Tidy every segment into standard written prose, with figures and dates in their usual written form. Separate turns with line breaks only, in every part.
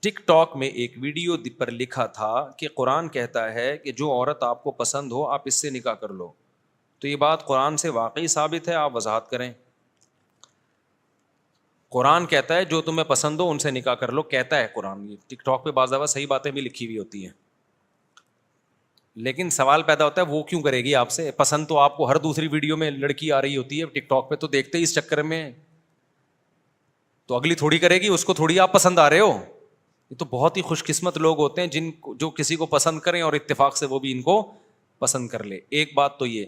ٹک talk میں ایک video پر لکھا تھا کہ قرآن کہتا ہے کہ جو عورت آپ کو پسند ہو آپ اس سے نکاح کر لو. تو یہ بات قرآن سے واقعی ثابت ہے؟ آپ وضاحت کریں. قرآن کہتا ہے جو تمہیں پسند ہو ان سے نکاح کر لو، کہتا ہے قرآن. یہ ٹک ٹاک پہ بعض دفعہ صحیح باتیں بھی لکھی ہوئی ہوتی ہیں، لیکن سوال پیدا ہوتا ہے وہ کیوں کرے گی آپ سے؟ پسند تو آپ کو ہر دوسری ویڈیو میں لڑکی آ رہی ہوتی ہے، ٹک ٹاک پہ تو دیکھتے ہی اس چکر میں، تو اگلی تھوڑی کرے گی، اس کو تھوڑی آپ پسند آ رہے ہو. یہ تو بہت ہی خوش قسمت لوگ ہوتے ہیں جن کو جو کسی کو پسند کریں اور اتفاق سے وہ بھی ان کو پسند کر لے. ایک بات تو یہ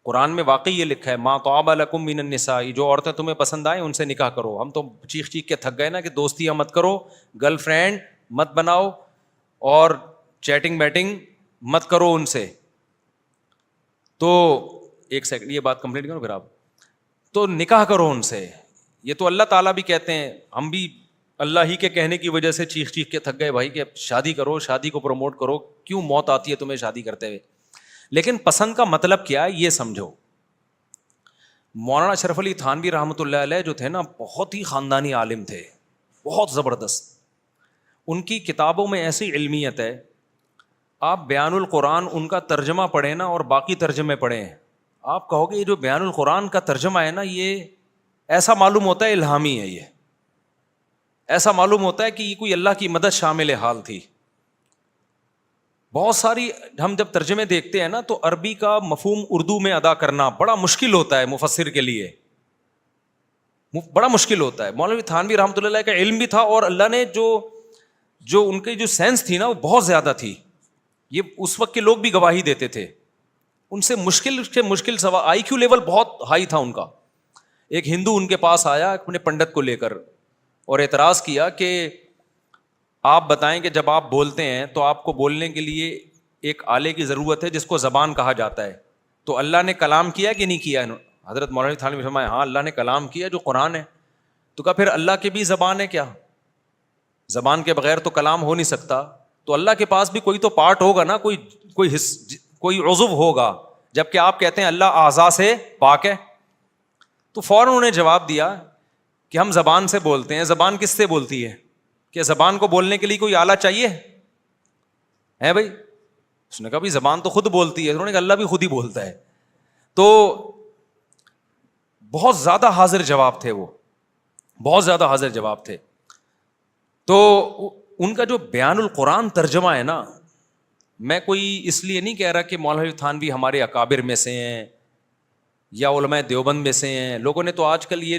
قرآن میں واقعی یہ لکھا ہے ما طاب لکم من النساء، جو عورتیں تمہیں پسند آئیں ان سے نکاح کرو. ہم تو چیخ چیخ کے تھک گئے نا کہ دوستیاں مت کرو، گرل فرینڈ مت بناؤ اور چیٹنگ بیٹنگ مت کرو ان سے. تو ایک سیکنڈ یہ بات کمپلیٹ کرو پھر آپ. تو نکاح کرو ان سے. یہ تو اللہ تعالیٰ بھی کہتے ہیں، ہم بھی اللہ ہی کے کہنے کی وجہ سے چیخ چیخ کے تھک گئے بھائی کہ شادی کرو، شادی کو پروموٹ کرو. کیوں موت آتی ہے تمہیں شادی کرتے ہوئے؟ لیکن پسند کا مطلب کیا ہے یہ سمجھو. مولانا اشرف علی تھانوی رحمۃ اللہ علیہ جو تھے نا، بہت ہی خاندانی عالم تھے، بہت زبردست. ان کی کتابوں میں ایسی علمیت ہے، آپ بیان القرآن ان کا ترجمہ پڑھیں نا اور باقی ترجمے پڑھیں، آپ کہو گے یہ جو بیان القرآن کا ترجمہ ہے نا، یہ ایسا معلوم ہوتا ہے الہامی ہے. یہ ایسا معلوم ہوتا ہے کہ یہ کوئی اللہ کی مدد شامل حال تھی. بہت ساری ہم جب ترجمے دیکھتے ہیں نا تو عربی کا مفہوم اردو میں ادا کرنا بڑا مشکل ہوتا ہے مفسر کے لیے، بڑا مشکل ہوتا ہے. مولوی تھانوی رحمۃ اللہ کا علم بھی تھا اور اللہ نے جو ان کی جو سینس تھی نا وہ بہت زیادہ تھی. یہ اس وقت کے لوگ بھی گواہی دیتے تھے. ان سے مشکل سوال، آئی کیو لیول بہت ہائی تھا ان کا. ایک ہندو ان کے پاس آیا اپنے پنڈت کو لے کر اور اعتراض کیا کہ آپ بتائیں کہ جب آپ بولتے ہیں تو آپ کو بولنے کے لیے ایک آلے کی ضرورت ہے جس کو زبان کہا جاتا ہے، تو اللہ نے کلام کیا کہ نہیں کیا؟ حضرت مولانا تھانوی فرمایا ہاں اللہ نے کلام کیا جو قرآن ہے. تو کہا پھر اللہ کی بھی زبان ہے کیا؟ زبان کے بغیر تو کلام ہو نہیں سکتا. تو اللہ کے پاس بھی کوئی تو پارٹ ہوگا نا، کوئی عضو ہوگا، جبکہ آپ کہتے ہیں اللہ اعضاء سے پاک ہے. تو فوراً انہوں نے جواب دیا کہ ہم زبان سے بولتے ہیں. زبان کس سے بولتی ہے؟ کہ زبان کو بولنے کے لیے کوئی آلہ چاہیے ہے بھائی؟ اس نے کہا بھی زبان تو خود بولتی ہے. انہوں نے کہا اللہ بھی خود ہی بولتا ہے. تو بہت زیادہ حاضر جواب تھے، وہ بہت زیادہ حاضر جواب تھے. تو ان کا جو بیان القرآن ترجمہ ہے نا، میں کوئی اس لیے نہیں کہہ رہا کہ مولانا تھانوی ہمارے اکابر میں سے ہیں یا علماء دیوبند میں سے ہیں. لوگوں نے تو آج کل یہ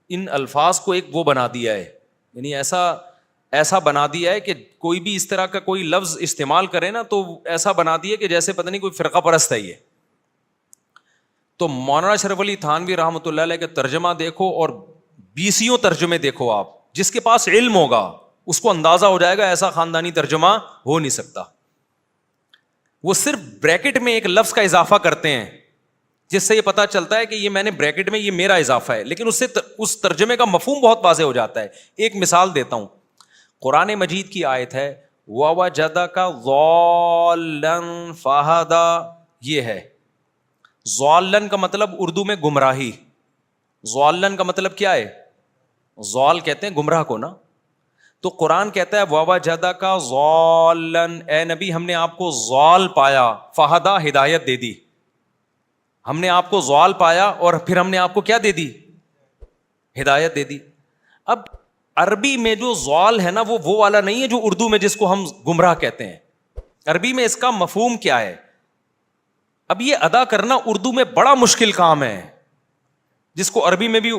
ان الفاظ کو ایک وہ بنا دیا ہے، یعنی ایسا بنا دیا ہے کہ کوئی بھی اس طرح کا کوئی لفظ استعمال کرے نا تو ایسا بنا دیا کہ جیسے پتہ نہیں کوئی فرقہ پرست ہے یہ. تو مولانا اشرف علی تھانوی رحمۃ اللہ علیہ کا ترجمہ دیکھو اور 20 ترجمے دیکھو آپ. جس کے پاس علم ہوگا اس کو اندازہ ہو جائے گا ایسا خاندانی ترجمہ ہو نہیں سکتا. وہ صرف بریکٹ میں ایک لفظ کا اضافہ کرتے ہیں جس سے یہ پتا چلتا ہے کہ یہ میں نے بریکٹ میں یہ میرا اضافہ ہے، لیکن اس ترجمے کا مفہوم بہت واضح ہو جاتا ہے. ایک مثال دیتا ہوں، قرآن مجید کی آیت ہے وَوَجَدَكَ ضَالًّا فَهَدَىٰ. یہ ہے ضالًا کا مطلب اردو میں گمراہی. ضالًا کا مطلب کیا ہے؟ ضال کہتے ہیں گمراہ کو نا. تو قرآن کہتا ہے وَوَجَدَكَ ضَالًّا، اے نبی ہم نے آپ کو ضال پایا، فَهَدَىٰ ہدایت دے دی. ہم نے آپ کو ضال پایا اور پھر ہم نے آپ کو کیا دے دی؟ ہدایت دے دی. اب عربی میں جو ضال ہے نا وہ والا نہیں ہے جو اردو میں جس کو ہم گمراہ کہتے ہیں. عربی میں اس کا مفہوم کیا ہے؟ اب یہ ادا کرنا اردو میں بڑا مشکل کام ہے. جس کو عربی میں بھی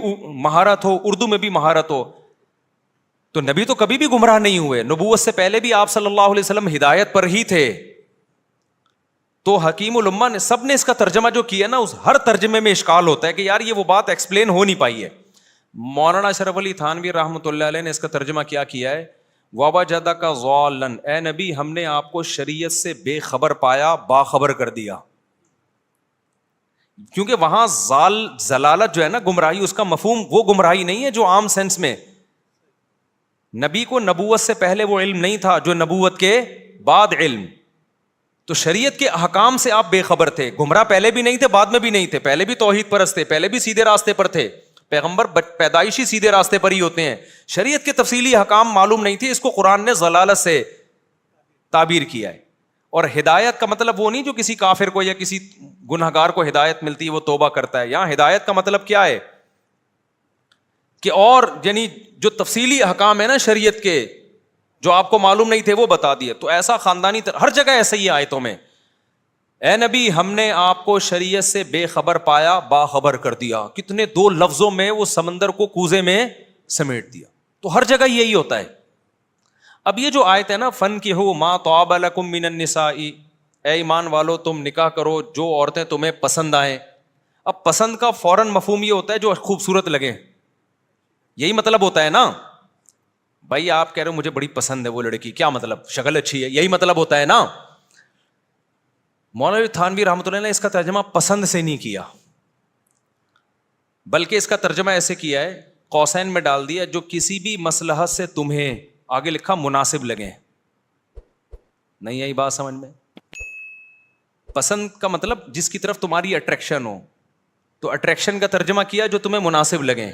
مہارت ہو، اردو میں بھی مہارت ہو. تو نبی تو کبھی بھی گمراہ نہیں ہوئے، نبوت سے پہلے بھی آپ صلی اللہ علیہ وسلم ہدایت پر ہی تھے. تو حکیم الامہ نے سب نے اس کا ترجمہ جو کیا نا، اس ہر ترجمے میں اشکال ہوتا ہے کہ یار یہ وہ بات ایکسپلین ہو نہیں پائی ہے. مولانا اشرف علی تھانوی رحمۃ اللہ علیہ نے اس کا ترجمہ کیا ہے وَوَجَدَكَ ضَالًّا، اے نبی ہم نے آپ کو شریعت سے بے خبر پایا، باخبر کر دیا. کیونکہ وہاں ضلالت جو ہے نا گمراہی، اس کا مفہوم وہ گمراہی نہیں ہے جو عام سینس میں. نبی کو نبوت سے پہلے وہ علم نہیں تھا جو نبوت کے بعد علم. تو شریعت کے احکام سے آپ بے خبر تھے. گمراہ پہلے بھی نہیں تھے، بعد میں بھی نہیں تھے. پہلے بھی توحید پرست تھے، پہلے بھی سیدھے راستے پر تھے، پیغمبر پیدائشی سیدھے راستے پر ہی ہوتے ہیں, شریعت کے تفصیلی احکام معلوم نہیں تھے, اس کو قرآن نے ضلالت سے تعبیر کیا ہے. اور ہدایت کا مطلب وہ نہیں جو کسی کافر کو یا کسی گنہگار کو ہدایت ملتی ہے وہ توبہ کرتا ہے. یہاں ہدایت کا مطلب کیا ہے کہ اور یعنی جو تفصیلی احکام ہے نا شریعت کے, جو آپ کو معلوم نہیں تھے وہ بتا دیے. تو ایسا خاندانی ہر جگہ ایسا ہی آیتوں میں, اے نبی ہم نے آپ کو شریعت سے بے خبر پایا باخبر کر دیا. کتنے دو لفظوں میں وہ سمندر کو کوزے میں سمیٹ دیا. تو ہر جگہ یہی ہوتا ہے. اب یہ جو آیت ہے نا, فن کی ہو ما طاب لکم من النساء, اے ایمان والو تم نکاح کرو جو عورتیں تمہیں پسند آئیں. اب پسند کا فوراً مفہوم یہ ہوتا ہے جو خوبصورت لگے, یہی مطلب ہوتا ہے نا. بھائی آپ کہہ رہے ہو مجھے بڑی پسند ہے وہ لڑکی, کیا مطلب شکل اچھی ہے, یہی مطلب ہوتا ہے نا. مولوی تھانوی رحمۃ اللہ نے اس کا ترجمہ پسند سے نہیں کیا, بلکہ اس کا ترجمہ ایسے کیا ہے, قوسین میں ڈال دیا جو کسی بھی مصلحت سے تمہیں, آگے لکھا مناسب لگے. نہیں آئی بات سمجھ میں؟ پسند کا مطلب جس کی طرف تمہاری اٹریکشن ہو, تو اٹریکشن کا ترجمہ کیا جو تمہیں مناسب لگے,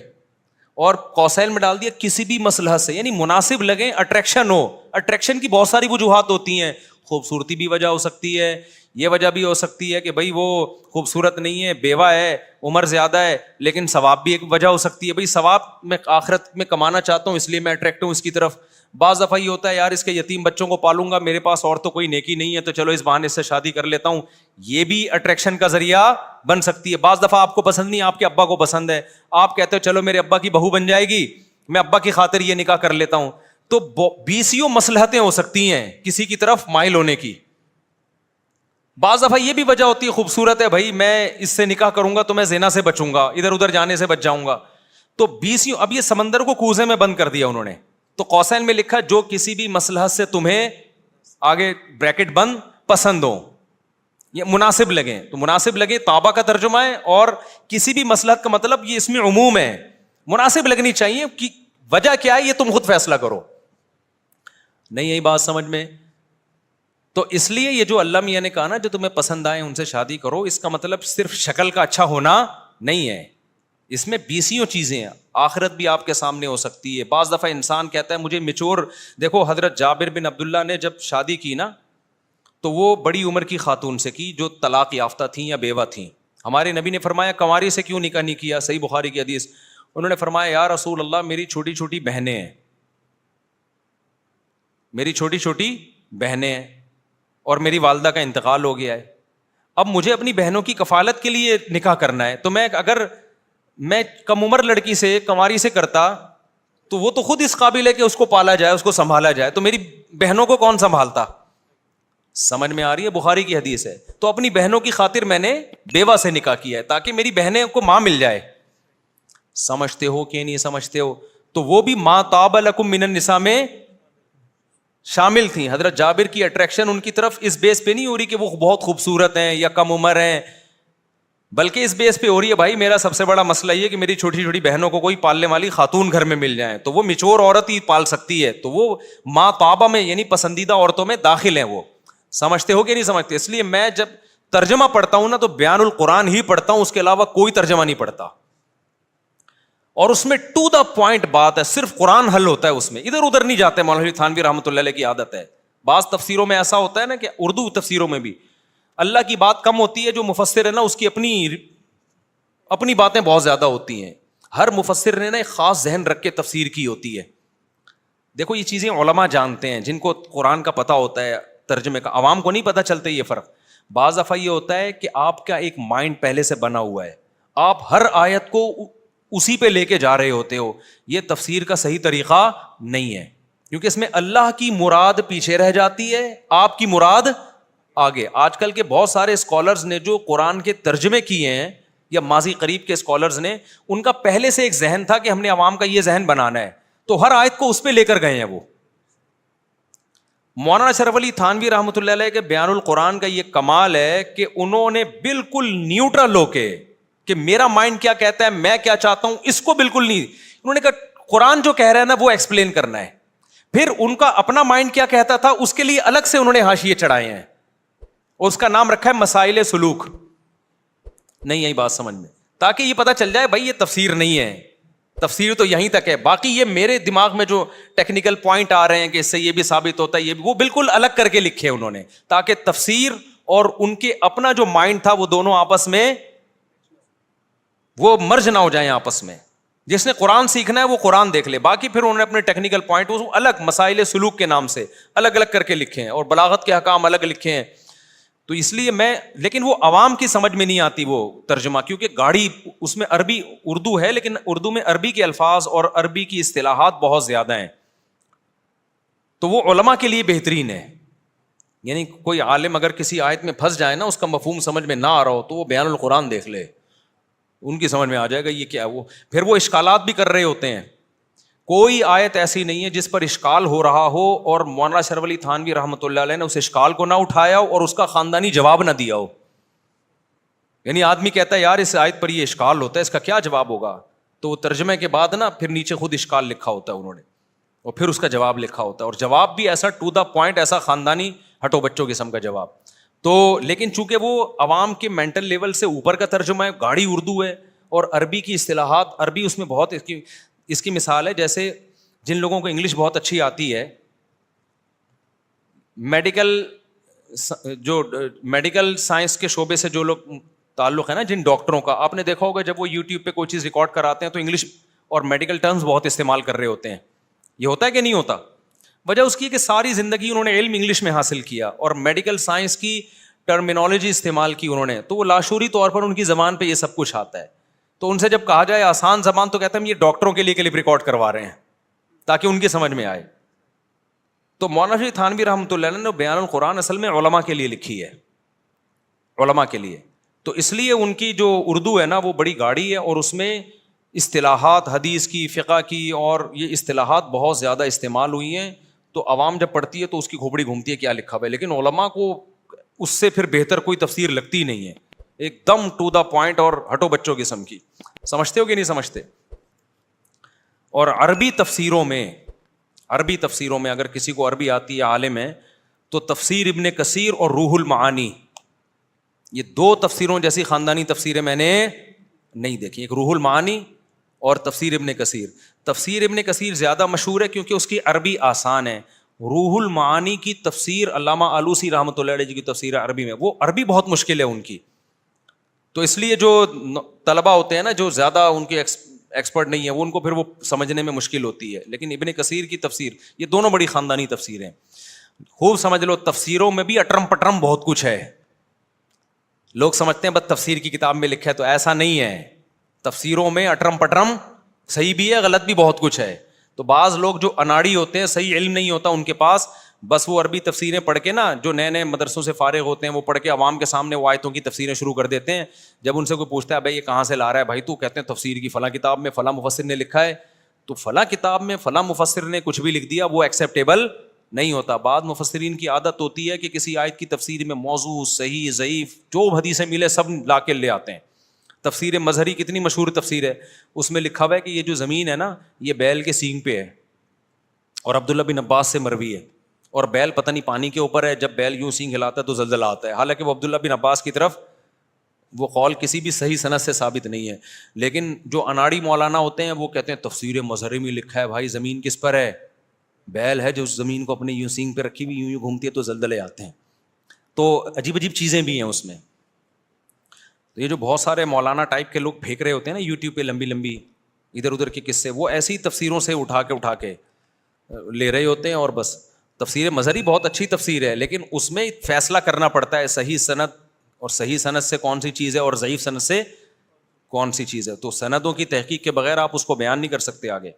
اور قوسین میں ڈال دیا کسی بھی مصلحت سے, یعنی مناسب لگے, اٹریکشن ہو. اٹریکشن کی بہت ساری وجوہات ہوتی ہیں, خوبصورتی بھی وجہ ہو سکتی ہے, یہ وجہ بھی ہو سکتی ہے کہ بھائی وہ خوبصورت نہیں ہے, بیوہ ہے, عمر زیادہ ہے, لیکن ثواب بھی ایک وجہ ہو سکتی ہے, بھائی ثواب میں آخرت میں کمانا چاہتا ہوں اس لیے میں اٹریکٹ ہوں اس کی طرف. بعض دفعہ یہ ہوتا ہے یار اس کے یتیم بچوں کو پالوں گا, میرے پاس اور تو کوئی نیکی نہیں ہے تو چلو اس بہانے سے شادی کر لیتا ہوں, یہ بھی اٹریکشن کا ذریعہ بن سکتی ہے. بعض دفعہ آپ کو پسند نہیں, آپ کے ابا کو پسند ہے, آپ کہتے ہو چلو میرے ابا کی بہو بن جائے گی, میں ابا کی خاطر یہ نکاح کر لیتا ہوں. تو بیسیوں مصلحتیں ہو سکتی ہیں کسی کی طرف مائل ہونے کی. بعض دفعہ یہ بھی وجہ ہوتی ہے خوبصورت ہے بھائی میں اس سے نکاح کروں گا تو میں زنا سے بچوں گا, ادھر ادھر جانے سے بچ جاؤں گا. تو بیسیوں, اب یہ سمندر کو کوزے میں بند کر دیا انہوں نے. تو قوسین میں لکھا جو کسی بھی مصلحت سے تمہیں, آگے بریکٹ بند, پسند ہو, یہ مناسب لگے. تو مناسب لگے طابہ کا ترجمہ ہے, اور کسی بھی مصلحت کا مطلب یہ اس میں عموم ہے, مناسب لگنی چاہیے. کہ وجہ کیا ہے یہ تم خود فیصلہ کرو. نہیں یہی بات سمجھ میں؟ تو اس لیے یہ جو اللہ میاں نے کہا نا جو تمہیں پسند آئے ان سے شادی کرو, اس کا مطلب صرف شکل کا اچھا ہونا نہیں ہے, اس میں بیسیوں چیزیں ہیں. آخرت بھی آپ کے سامنے ہو سکتی ہے. بعض دفعہ انسان کہتا ہے مجھے میچور, دیکھو حضرت جابر بن عبداللہ نے جب شادی کی نا تو وہ بڑی عمر کی خاتون سے کی جو طلاق یافتہ تھیں یا بیوہ تھیں. ہمارے نبی نے فرمایا کنواری سے کیوں نکاح نہیں کیا, صحیح بخاری کی حدیث. انہوں نے فرمایا یا رسول اللہ میری چھوٹی چھوٹی بہنیں ہیں, میری چھوٹی چھوٹی بہنیں ہیں, اور میری والدہ کا انتقال ہو گیا ہے. اب مجھے اپنی بہنوں کی کفالت کے لیے نکاح کرنا ہے, تو اگر میں کم عمر لڑکی سے, کنواری سے کرتا تو وہ تو خود اس قابل ہے کہ اس کو پالا جائے, اس کو سنبھالا جائے, تو میری بہنوں کو کون سنبھالتا؟ سمجھ میں آ رہی ہے؟ بخاری کی حدیث ہے. تو اپنی بہنوں کی خاطر میں نے بیوہ سے نکاح کیا ہے تاکہ میری بہنیں کو ماں مل جائے. سمجھتے ہو کہ نہیں سمجھتے ہو؟ تو وہ بھی ما طاب لکم من النساء میں شامل تھیں. حضرت جابر کی اٹریکشن ان کی طرف اس بیس پہ نہیں ہو رہی کہ وہ بہت خوبصورت ہیں یا کم عمر ہیں, بلکہ اس بیس پہ ہو رہی ہے بھائی میرا سب سے بڑا مسئلہ یہ کہ میری چھوٹی چھوٹی بہنوں کو کوئی پالنے والی خاتون گھر میں مل جائے, تو وہ میچور عورت ہی پال سکتی ہے, تو وہ ما طابہ میں یعنی پسندیدہ عورتوں میں داخل ہیں. وہ سمجھتے ہو کہ نہیں سمجھتے؟ اس لیے میں جب ترجمہ پڑھتا ہوں نا تو بیان القرآن ہی پڑھتا ہوں, اس کے علاوہ کوئی ترجمہ نہیں پڑھتا. اور اس میں ٹو دا پوائنٹ بات ہے, صرف قرآن حل ہوتا ہے اس میں, ادھر ادھر نہیں جاتے. مولوی تھانوی رحمۃ اللہ علیہ کی عادت ہے, بعض تفسیروں میں ایسا ہوتا ہے نا کہ اردو تفسیروں میں بھی اللہ کی بات کم ہوتی ہے, جو مفسر ہے نا اس کی اپنی باتیں بہت زیادہ ہوتی ہیں. ہر مفسر نے نا ایک خاص ذہن رکھ کے تفسیر کی ہوتی ہے. دیکھو یہ چیزیں علماء جانتے ہیں جن کو قرآن کا پتہ ہوتا ہے, ترجمے کا. عوام کو نہیں پتہ چلتا یہ فرق. بعض دفعہ یہ ہوتا ہے کہ آپ کا ایک مائنڈ پہلے سے بنا ہوا ہے, آپ ہر آیت کو اسی پہ لے کے جا رہے ہوتے ہو. یہ تفسیر کا صحیح طریقہ نہیں ہے, کیونکہ اس میں اللہ کی مراد پیچھے رہ جاتی ہے, آپ کی مراد آگے. آج کل کے بہت سارے اسکالرز نے جو قرآن کے ترجمے کیے ہیں یا ماضی قریب کے اسکالرز نے, ان کا پہلے سے ایک ذہن تھا کہ ہم نے عوام کا یہ ذہن بنانا ہے, تو ہر آیت کو اس پہ لے کر گئے ہیں. وہ مولانا اشرف علی تھانوی رحمۃ اللہ علیہ کے بیان القرآن کا یہ کمال ہے کہ انہوں نے بالکل نیوٹرل ہو کے کہ میرا مائنڈ کیا کہتا ہے, میں کیا چاہتا ہوں, اس کو بالکل نہیں. انہوں نے کہا قرآن جو کہہ رہا ہے نا وہ ایکسپلین کرنا ہے. پھر ان کا اپنا مائنڈ کیا کہتا تھا اس کے لیے الگ سے انہوں نے حاشیے چڑھائے ہیں, اس کا نام رکھا ہے مسائل سلوک. نہیں یہی بات سمجھ میں؟ تاکہ یہ پتہ چل جائے بھائی یہ تفسیر نہیں ہے, تفسیر تو یہیں تک ہے, باقی یہ میرے دماغ میں جو ٹیکنیکل پوائنٹ آ رہے ہیں کہ اس سے یہ بھی ثابت ہوتا ہے, یہ بھی, وہ بالکل الگ کر کے لکھے انہوں نے, تاکہ تفسیر اور ان کے اپنا جو مائنڈ تھا وہ دونوں آپس میں وہ مرج نہ ہو جائیں آپس میں. جس نے قرآن سیکھنا ہے وہ قرآن دیکھ لے, باقی پھر انہوں نے اپنے ٹیکنیکل پوائنٹ الگ مسائل سلوک کے نام سے الگ الگ کر کے لکھے ہیں, اور بلاغت کے احکام الگ لکھے ہیں. تو اس لیے لیکن وہ عوام کی سمجھ میں نہیں آتی وہ ترجمہ, کیونکہ گاڑی اس میں عربی اردو ہے, لیکن اردو میں عربی کے الفاظ اور عربی کی اصطلاحات بہت زیادہ ہیں, تو وہ علماء کے لیے بہترین ہے. یعنی کوئی عالم اگر کسی آیت میں پھنس جائے نا, اس کا مفہوم سمجھ میں نہ آ رہا ہو, تو وہ بیان القرآن دیکھ لے, ان کی سمجھ میں آ جائے گا یہ کیا ہے. پھر وہ اشکالات بھی کر رہے ہوتے ہیں, کوئی آیت ایسی نہیں ہے جس پر اشکال ہو رہا ہو اور مولانا اشرف علی تھانوی رحمۃ اللہ علیہ نے اس اشکال کو نہ اٹھایا ہو اور اس کا خاندانی جواب نہ دیا ہو. یعنی آدمی کہتا ہے یار اس آیت پر یہ اشکال ہوتا ہے, اس کا کیا جواب ہوگا, تو وہ ترجمے کے بعد نا پھر نیچے خود اشکال لکھا ہوتا ہے انہوں نے, اور پھر اس کا جواب لکھا ہوتا ہے, اور جواب بھی ایسا ٹو دا پوائنٹ, ایسا خاندانی ہٹو بچوں قسم کا جواب. تو لیکن چونکہ وہ عوام کے مینٹل لیول سے اوپر کا ترجمہ ہے, گاڑی اردو ہے, اور عربی کی اصطلاحات عربی اس میں بہت, اس کی مثال ہے جیسے جن لوگوں کو انگلش بہت اچھی آتی ہے, میڈیکل سائنس کے شعبے سے جو لوگ تعلق ہے نا, جن ڈاکٹروں کا, آپ نے دیکھا ہوگا جب وہ یوٹیوب پہ کوئی چیز ریکارڈ کراتے ہیں تو انگلش اور میڈیکل ٹرمز بہت استعمال کر رہے ہوتے ہیں. یہ ہوتا ہے کہ نہیں ہوتا؟ وجہ اس کی کہ ساری زندگی انہوں نے علم انگلش میں حاصل کیا اور میڈیکل سائنس کی ٹرمینالوجی استعمال کی انہوں نے, تو وہ لاشعوری طور پر ان کی زبان پہ یہ سب کچھ آتا ہے. تو ان سے جب کہا جائے آسان زبان, تو کہتے ہیں یہ ڈاکٹروں کے لیے کلپ ریکارڈ کروا رہے ہیں تاکہ ان کی سمجھ میں آئے. تو مولانا اشرف تھانوی رحمۃ اللہ علیہ نے بیان القرآن اصل میں علماء کے لیے لکھی ہے, علماء کے لیے. تو اس لیے ان کی جو اردو ہے نا وہ بڑی گاڑی ہے, اور اس میں اصطلاحات حدیث کی, فقہ کی, اور یہ اصطلاحات بہت زیادہ استعمال ہوئی ہیں. تو عوام جب پڑھتی ہے تو اس کی کھوپڑی گھومتی ہے کیا لکھا ہوا ہے, لیکن علماء کو اس سے پھر بہتر کوئی تفسیر لگتی نہیں ہے, ایک دم ٹو دا پوائنٹ اور ہٹو بچوں قسم کی. سمجھتے ہو کہ نہیں سمجھتے؟ اور عربی تفسیروں میں اگر کسی کو عربی آتی ہے, عالم ہے, تو تفسیر ابن کثیر اور روح المعانی, یہ دو تفسیروں جیسی خاندانی تفسیریں میں نے نہیں دیکھی. ایک روح المعانی اور تفسیر ابن کثیر. تفسیر ابن کثیر زیادہ مشہور ہے کیونکہ اس کی عربی آسان ہے. روح المعانی کی تفسیر علامہ آلوسی رحمۃ اللہ علیہ جی کی تفسیر ہے عربی میں, وہ عربی بہت مشکل ہے ان کی. تو اس لیے جو طلبہ ہوتے ہیں نا جو زیادہ ان کے ایکسپرٹ نہیں ہے, وہ ان کو پھر وہ سمجھنے میں مشکل ہوتی ہے. لیکن ابن کثیر کی تفسیر, یہ دونوں بڑی خاندانی تفسیریں. خوب سمجھ لو, تفسیروں میں بھی اٹرم پٹرم بہت کچھ ہے. لوگ سمجھتے ہیں بس تفسیر کی کتاب میں لکھا ہے, تو ایسا نہیں ہے. تفسیروں میں اٹرم پٹرم صحیح بھی ہے, غلط بھی بہت کچھ ہے. تو بعض لوگ جو اناڑی ہوتے ہیں, صحیح علم نہیں ہوتا ان کے پاس, بس وہ عربی تفسیریں پڑھ کے نا, جو نئے نئے مدرسوں سے فارغ ہوتے ہیں, وہ پڑھ کے عوام کے سامنے وہ آیتوں کی تفسیریں شروع کر دیتے ہیں. جب ان سے کوئی پوچھتا ہے بھائی یہ کہاں سے لا رہا ہے بھائی, تو کہتے ہیں تفسیر کی فلاں کتاب میں فلاں مفسر نے لکھا ہے. تو فلاں کتاب میں فلاں مفسر نے کچھ بھی لکھ دیا, وہ ایکسیپٹیبل نہیں ہوتا. بعض مفسرین کی عادت ہوتی ہے کہ کسی آیت کی تفسیر میں موضوع, صحیح, ضعیف, جو حدیثیں ملے سب لا کے لے آتے ہیں. تفسیر مظہری کتنی مشہور تفسیر ہے, اس میں لکھا ہوا ہے کہ یہ جو زمین ہے نا یہ بیل کے سینگ پہ ہے, اور عبداللہ بن عباس سے مروی ہے, اور بیل پتہ نہیں پانی کے اوپر ہے, جب بیل یوں سینگ ہلاتا ہے تو زلزلہ آتا ہے. حالانکہ وہ عبداللہ بن عباس کی طرف وہ قول کسی بھی صحیح سند سے ثابت نہیں ہے. لیکن جو اناڑی مولانا ہوتے ہیں وہ کہتے ہیں تفسیر مظہری میں لکھا ہے بھائی زمین کس پر ہے, بیل ہے جو زمین کو اپنے یوں سینگ پہ رکھی ہوئی یوں یوں گھومتی ہے تو زلزلے آتے ہیں. تو عجیب عجیب چیزیں بھی ہیں اس میں. تو یہ جو بہت سارے مولانا ٹائپ کے لوگ پھینک رہے ہوتے ہیں نا یوٹیوب پہ لمبی لمبی ادھر ادھر کے قصے, وہ ایسی تفسیروں سے اٹھا کے لے رہے ہوتے ہیں. اور بس تفسیر مظہری بہت اچھی تفسیر ہے, لیکن اس میں فیصلہ کرنا پڑتا ہے صحیح سند, اور صحیح سند سے کون سی چیز ہے اور ضعیف سند سے کون سی چیز ہے. تو سندوں کی تحقیق کے بغیر آپ اس کو بیان نہیں کر سکتے آگے.